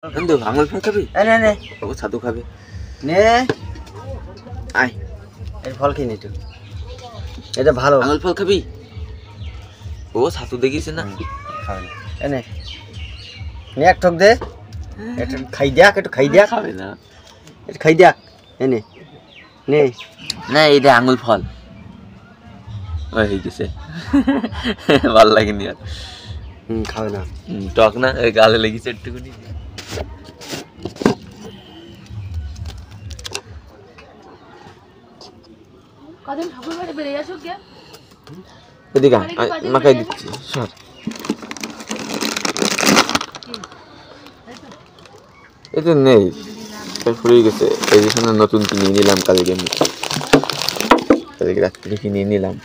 বন্ধু আঙুল ফল খাবি? নে নে ও ছাতু খাবে নে আয় এই ফল খেয়ে নে একটু, এটা ভালো। আঙুল ফল খাবি? ও ছাতু দেখিস না খাবে না এনে নে এক ঠক দে, একটু খাই দেখ, একটু খাই দেখ, খাবে না একটু খাই দেখ এনে নে না এটা আঙুল ফল ওই হয়ে গেছে ভালো লাগেনি আর খাবে না টক না ওই গালে লেগেছে একটুখানি কদিন ঠাকুর বাড়ি বেরিয়ে আসো কে এদিকে মাখাই দিচ্ছি সর এটা নেই ফুরিয়ে গেছে এই যেখানে নতুন কিনে নিলাম কালকে রাত্রে কিনে নিলাম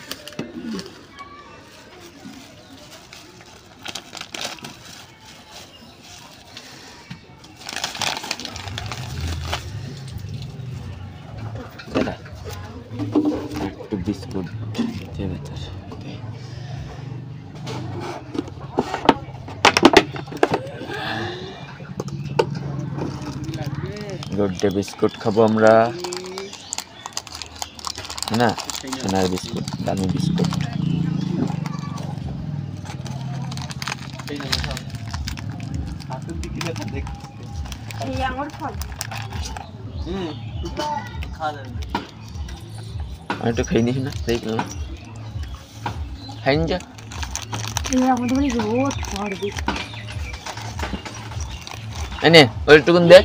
একটু বিস্কুট গুড ডে বিস্কুট খাবো আমরা না সোনার বিস্কুট দামি বিস্কুট আমি একটু খাই নিস না দেখলাম খাইনি যা এনে ওইটুকুন দেখ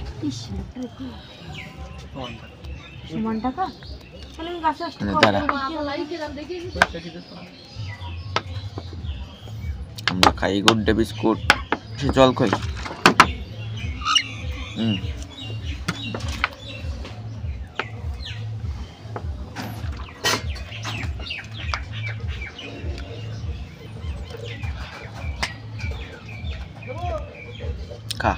আমরা খাই গুড ডে বিস্কুট সে জল খাই খা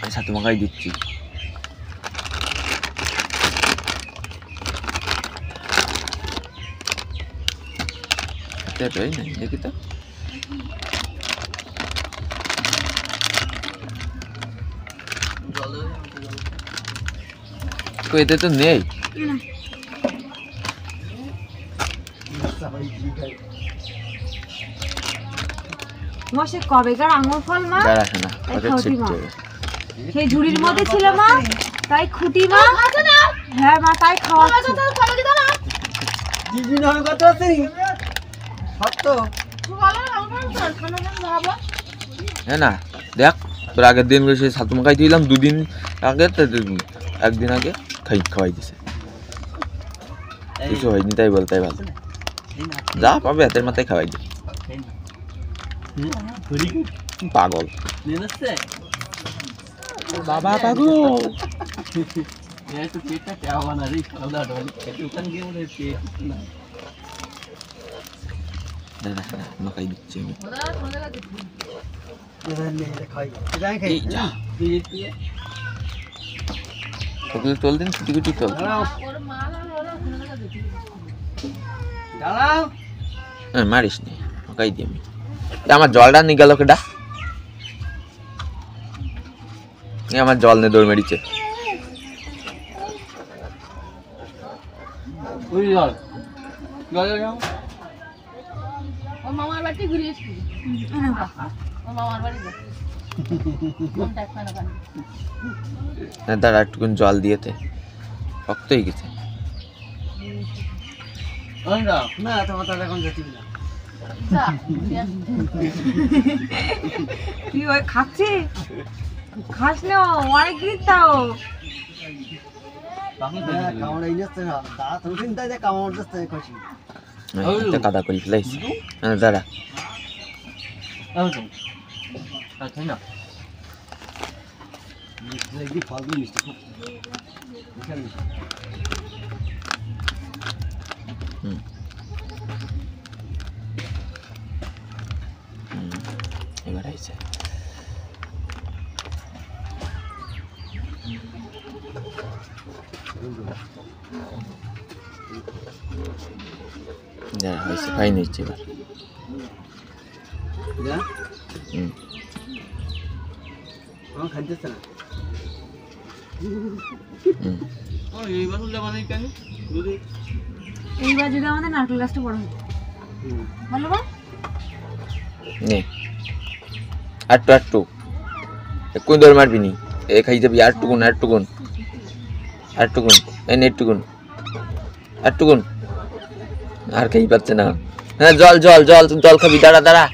আচ্ছা তোমাকে দিচ্ছি দেখি তো এতে তো নেই কবেকার আঙুর ফল মা সেই ঝুড়ির মধ্যে ছিল মা, তাই খুঁটি মা। হ্যাঁ মা তাই খাওয়া হ্যাঁ না দেখ তোর আগের দিন সে ছাতু মাখাই দিলাম দুদিন আগে একদিন আগে খাওয়াই দিছে কিছু হয়নি তাই বলতাই ভালো যা পাবে হাতের মাথায় খাওয়াই দি পাগল বাবা পাগল মাখাই দিচ্ছি আমি তোল দিন কুটি কুটি তোল মারিস নি মাখাই দি আমি আমার জলটা নিয়ে গেল কেডা আমার জল নিয়ে দৌড় মেরেছে মামার বাড়িতে ঘুরে এসেছি মামার বাড়ি দাঁড়া একটুকুন জল দিয়েতে শক্ত হয়ে গেছে না তোমার তাহলে এখন যেতে না তুই ওই খাচ্ছি খাস না অনেক দিন তাও কাদা করি ফেলাইস দাঁড়া এবার আইছে Ya, hepsi aynı içi var. Ya? আমার খাইতেছে না এইবার যদি আমাদের নারকেল গাছটা বড় হতো বলো মা নে আটটু কোন দৌড় মারবি নি এ খাই যাবি আটটুকুন এই নেটটুকুন আর খাই পাচ্ছে না হ্যাঁ জল খাবি দাঁড়া